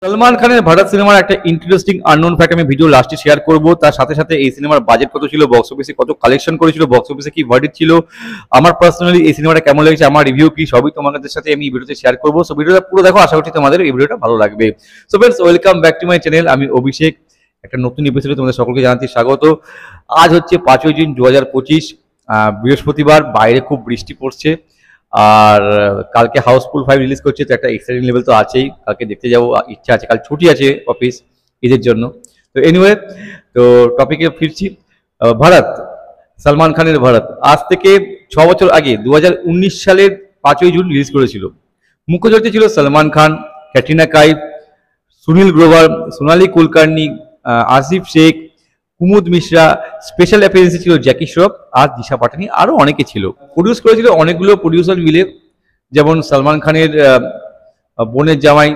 সলমান খানের ভারত সিনেমার একটা ইন্টারেস্টিং আননোন ফ্যাক্ট আমি ভিডিও লাস্টে শেয়ার করব। তার সাথে সাথে এই সিনেমার বাজেট কত ছিল, বক্স অফিসে কত কালেকশন করেছিল, বক্স অফিসে কি ভার্ডিক্ট ছিল, আমার পার্সোনালি এই সিনেমাটা কেমন লেগেছে, আমার রিভিউ কি, সবই তোমাদের সাথে আমি এই ভিডিওতে শেয়ার করবো। সো ভিডিওটা পুরো দেখো, আশা করছি তোমাদের এই ভিডিওটা ভালো লাগবে। So friends, welcome back to my channel. আমি অভিষেক, একটা নতুন এপিসোডে তোমাদের সকলকে জানাচ্ছি স্বাগত। আজ হচ্ছে 5ই জুন 2025, বৃহস্পতিবার। বাইরে খুব বৃষ্টি পড়ছে। আর কালকে হাউসফুল 5 রিলিজ করছে, তো একটা এক্সাইটিং লেভেল তো আছেই। কালকে দেখতে যাবো, ইচ্ছা আছে। কাল ছুটি আছে অফিস ঈদের জন্য। তো এনিওয়ে, তো টপিকে ফিরছি। ভারত, সলমান খানের ভারত আজ থেকে 6 বছর আগে 2019 সালের 5ই জুন রিলিজ করেছিল। মুখ্য চরিত্রে ছিল সলমান খান, ক্যাটরিনা কাইফ, সুনীল গ্রোভার, সোনালী কুলকার্নি, আসিফ শেখ, কুমুদ মিশ্রা। স্পেশাল অ্যাপিয়ারেন্সে ছিল জ্যাকি শ্রফ আর দিশা পাটানি, আরো অনেকে ছিল। প্রডিউস করেছিল অনেকগুলো প্রডিউসার মিলে, যেমন সলমান খানের বোনের জামাই,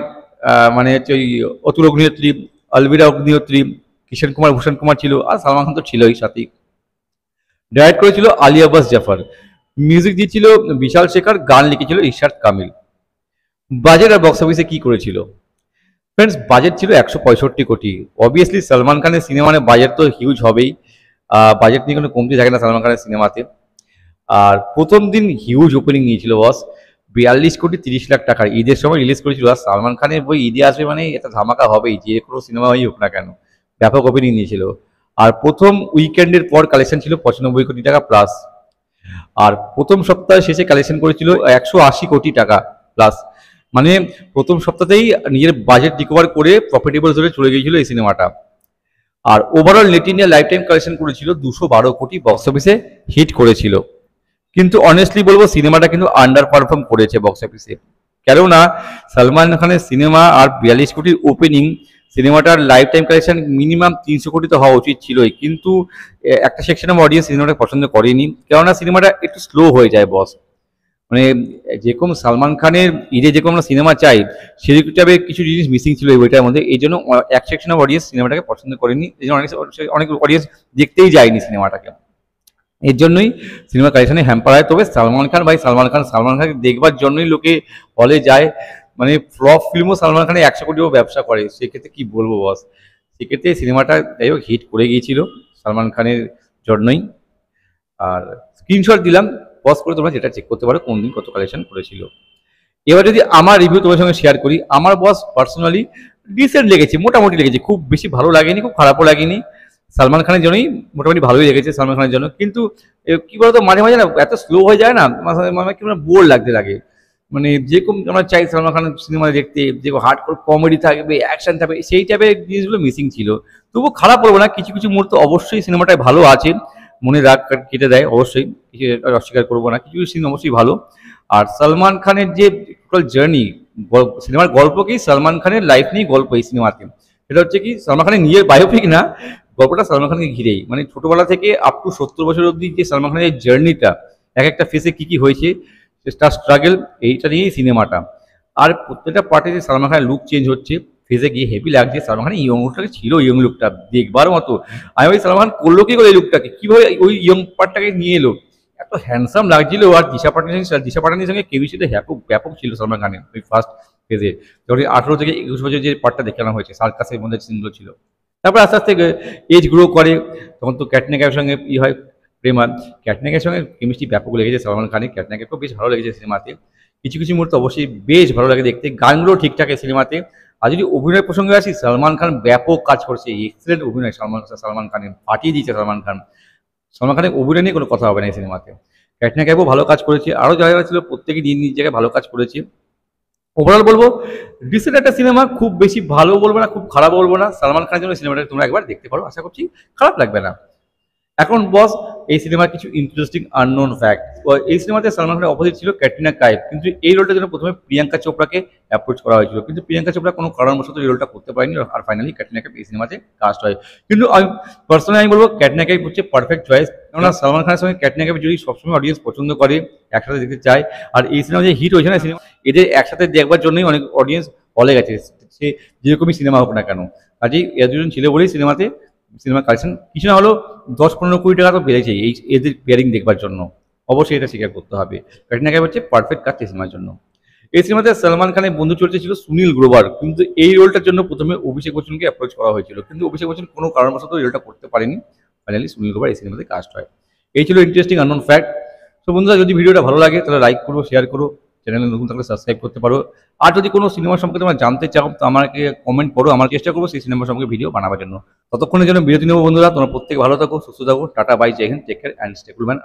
মানে হচ্ছে ওই অতুল অগ্নিহোত্রী, অলবিরা অগ্নিহোত্রী, কিষণ কুমার, ভূষণ কুমার ছিল, আর সলমান খান তো ছিলই সাথে। ডাইরেক্ট করেছিল আলী আব্বাস জাফর, মিউজিক দিয়েছিল বিশাল শেখর, গান লিখেছিল ইরশাদ কামিল। বাজেট আর বক্স অফিসে কি করেছিল? ফ্রেন্ডস, বাজেট ছিল 165 কোটি। অবভিয়াসলি সলমান খানের সিনেমা মানে বাজেট তো হিউজ হবেই। বাজেট নিয়ে কোনো কমতি থাকে না সলমান খানের সিনেমাতে। আর প্রথম দিন হিউজ ওপেনিং নিয়েছিল বস, 42 কোটি 30 লাখ টাকার। ঈদের সময় রিলিজ করেছিল। আর সলমান খানের বই ঈদে আসবে মানে এটা ধামাকা হবেই, যে কোনো সিনেমাই হোক না কেন। ব্যাপক ওপেনিং নিয়েছিল। আর প্রথম উইকেন্ডের পর কালেকশন ছিল 95 কোটি টাকা প্লাস। আর প্রথম সপ্তাহে শেষে কালেকশন করেছিল 180 কোটি টাকা প্লাস। মানে প্রথম সপ্তাহতেই নিজের বাজেট রিকভার করে প্রফিটেবল জোনে চলে গিয়েছিল এই সিনেমাটা। আর overall net India lifetime collection করেছিল 212 কোটি, বক্স অফিসে হিট করেছিল। কিন্তু অনেস্টলি বলবো, সিনেমাটা কিন্তু আন্ডার পারফর্ম করেছে বক্স অফিসে। কেননা সলমান খানের সিনেমা আর 42 কোটির ওপেনিং, সিনেমাটার লাইফ টাইম কালেকশন মিনিমাম 300 কোটি তো হওয়া উচিত ছিলই। কিন্তু একটা সেকশন অফ অডিয়েন্স সিনেমাটা পছন্দ করেনি, কেননা সিনেমাটা একটু স্লো হয়ে যায় বস। মানে যেরকম সলমান খানের ঈদে যেরকম আমরা সিনেমা চাই, সেরকম টাইপে কিছু জিনিস মিসিং ছিল এই বইটার মধ্যে। এই জন্য এক সেকশন অফ অডিয়েন্স সিনেমাটাকে পছন্দ করেনি, এই জন্য অনেক অডিয়েন্স দেখতেই যায়নি সিনেমাটাকে। এর জন্যই সিনেমা কালেকশনে হ্যাম্পার হয়। তবে সালমান খানকে দেখবার জন্যই লোকে হলে যায়। মানে ফ্লপ ফিল্মও সলমান খানের 100 কোটিও ব্যবসা করে, সেক্ষেত্রে কি বলবো বস। সেক্ষেত্রে সিনেমাটা যাই হোক হিট করে গিয়েছিল সলমান খানের জন্যই। আর স্ক্রিনশট দিলাম, পজ করে তোমরা যেটা চেক করতে পারো কোন দিন কত কালেকশন করেছিল। এবার যদি আমার রিভিউ তোমার সঙ্গে শেয়ার করি, আমার বস পার্সোনালি ডিসেন্ট লেগেছে, মোটামুটি লেগেছে। খুব বেশি ভালো লাগেনি, খুব খারাপও লাগেনি। সলমান খানের জন্যই মোটামুটি ভালোই লেগেছে সলমান খানের জন্য। কিন্তু কি বলতো, মাঝে মাঝে না এত স্লো হয়ে যায় না, মানে কি বোর লাগতে লাগে। মানে যেরকম আমরা চাই সলমান খানের সিনেমা দেখতে, যে হার্ড কমেডি থাকবে, অ্যাকশন থাকবে, সেই টাইপের জিনিসগুলো মিসিং ছিল। তবুও খারাপ বলবো না, কিছু কিছু মুহূর্ত অবশ্যই সিনেমাটায় ভালো আছে, মনে রাগ কেটে দেয় অবশ্যই, অস্বীকার করবো না। কিছু কিছু সিন অবশ্যই ভালো। আর সলমান খানের যে টোটাল জার্নি, সিনেমার গল্পকেই সলমান খানের লাইফ নিয়ে গল্প এই সিনেমাতে। সেটা হচ্ছে কি, সলমান খানের নিজের বায়োপিক না, গল্পটা সলমান খানকে ঘিরেই। মানে ছোটবেলা থেকে আপ টু 70 বছর অবধি যে সলমান খানের জার্নিটা, এক একটা ফেসে কি কি হয়েছে, তার স্ট্রাগল, এইটা নিয়েই সিনেমাটা। আর প্রত্যেকটা পার্টে যে সলমান খানের লুক চেঞ্জ হচ্ছে, ফেসে গিয়ে হেভি লাগছে। সলমান খানের ইয়ং লুকটাকে ছিল, ইয়ং লুকটা দেখবার মতো। আমি ওই সলমান খান করলো কি করে এই লুকটাকে, কিভাবে ওই ইয়ং পার্টটাকে নিয়ে এলো, এত হ্যান্ডসাম লাগছিল। আর দিশা পাটানির সঙ্গে কেমিস্ট্রিতে ব্যাপক ছিল সলমান খানের ওই ফার্স্ট ফেজে, যখন 18 থেকে 21 বছর যে পার্টটা দেখানো হয়েছে, সার্কাসের মধ্যে সিনগুলো ছিল। তারপর আস্তে আস্তে এজ গ্রো করে, তখন তো ক্যাটরিনা কাইফের সঙ্গে হয় প্রেমার। ক্যাটরিনা কাইফের সঙ্গে কেমিস্ট্রি ব্যাপক লেগেছে সলমান খানের। ক্যাটরিনা কাইফকেও বেশ ভালো লেগেছে সিনেমাতে। কিছু কিছু মুহূর্তে অবশ্যই বেশ ভালো লাগে দেখতে, গানগুলো ঠিকঠাক এই সিনেমাতে। আর যদি অভিনয় প্রসঙ্গে আসি, সলমান খান ব্যাপক কাজ করছে, এক্সেলেন্ট অভিনয় সলমান খানের, ফাটিয়ে দিয়েছে সলমান খান। সলমান খানের অভিনয় নিয়ে কোনো কথা হবে না এই সিনেমাতে। ক্যাটরিনা কাইফও ভালো কাজ করেছে, আরও যারা যারা ছিল প্রত্যেকেই নিজ জায়গায় ভালো কাজ করেছে। ওভারঅল বলবো ডিসেন্ট একটা সিনেমা, খুব বেশি ভালো বলবো না, খুব খারাপ বলবো না। সলমান খানের জন্য সিনেমাটা তোমরা একবার দেখতে পারো, আশা করছি খারাপ লাগবে না। এখন বস, এই সিনেমার কিছু ইন্টারেস্টিং আননোন ফ্যাক্ট। এই সিনেমাতে সলমান খানের অপোজিট ছিল ক্যাটরিনা কাইফ, কিন্তু এই রোলটার জন্য প্রথমে প্রিয়াঙ্কা চোপড়াকে অ্যাপ্রোচ করা হয়েছিল, কিন্তু প্রিয়াঙ্কা চোপড়া কোনো কারণবশত এই রোলটা করতে পারেনি। আর ফাইনালি ক্যাটরিনা কাইফ এই সিনেমাতে কাস্ট হয়। কিন্তু আমি পার্সোনালি আমি বলবো ক্যাটরিনা কাইফ হচ্ছে পারফেক্ট চয়েস, কেননা সলমান খানের সঙ্গে ক্যাটরিনা কাইফ যদি সবসময় অডিয়েন্স পছন্দ করে, একসাথে দেখতে চায়। আর এই সিনেমা যে হিট হয়েছে না সিনেমা, এদের একসাথে দেখবার জন্যই অনেক অডিয়েন্স হলে গেছে, সে যেরকমই সিনেমা হোক না কেন। কাজেই এর দুজন ছিল বলেই সিনেমা কালেকশন কিছু না হলেও 10-15 কোটি টাকা তো বেড়েছে এই এদের পেয়ারিং দেখবার জন্য। অবশ্যই এটা স্বীকার করতে হবে, ক্যাটরিনা কাইফ হচ্ছে পারফেক্ট কাজ সিনেমার জন্য। এই সিনেমাতে সলমান খানের বন্ধু চরিত্রে ছিল সুনীল গ্রোভার, কিন্তু এই রোলটার জন্য প্রথমে অভিষেক বচ্চনকে অ্যাপ্রোচ করা হয়েছিল, কিন্তু অভিষেক বচ্চন কোনো কারণবশত এই রোলটা করতে পারেনি। ফাইনালি সুনীল গ্রোভার এই সিনেমাতে কাস্ট হয়। এই ছিল ইন্টারেস্টিং আননোন ফ্যাক্ট। তো বন্ধুরা, যদি ভিডিওটা ভালো লাগে তাহলে লাইক করো, শেয়ার করো, চ্যানেলে নতুন থাকলে সাবস্ক্রাইব করতে পারো। আর যদি কোনো সিনেমা সম্পর্কে তোমরা জানতে চাও তো আমাকে কমেন্ট করো, আমার চেষ্টা করবো সেই সিনেমা সম্পর্কে ভিডিও বানাবার জন্য। ততক্ষণের জন্য বিরতি নেবো বন্ধুরা, তোমরা প্রত্যেকে ভালো থাকো, সুস্থ থাকো, টাটা বাই, জয় হিন্দ, take care and stay cool man.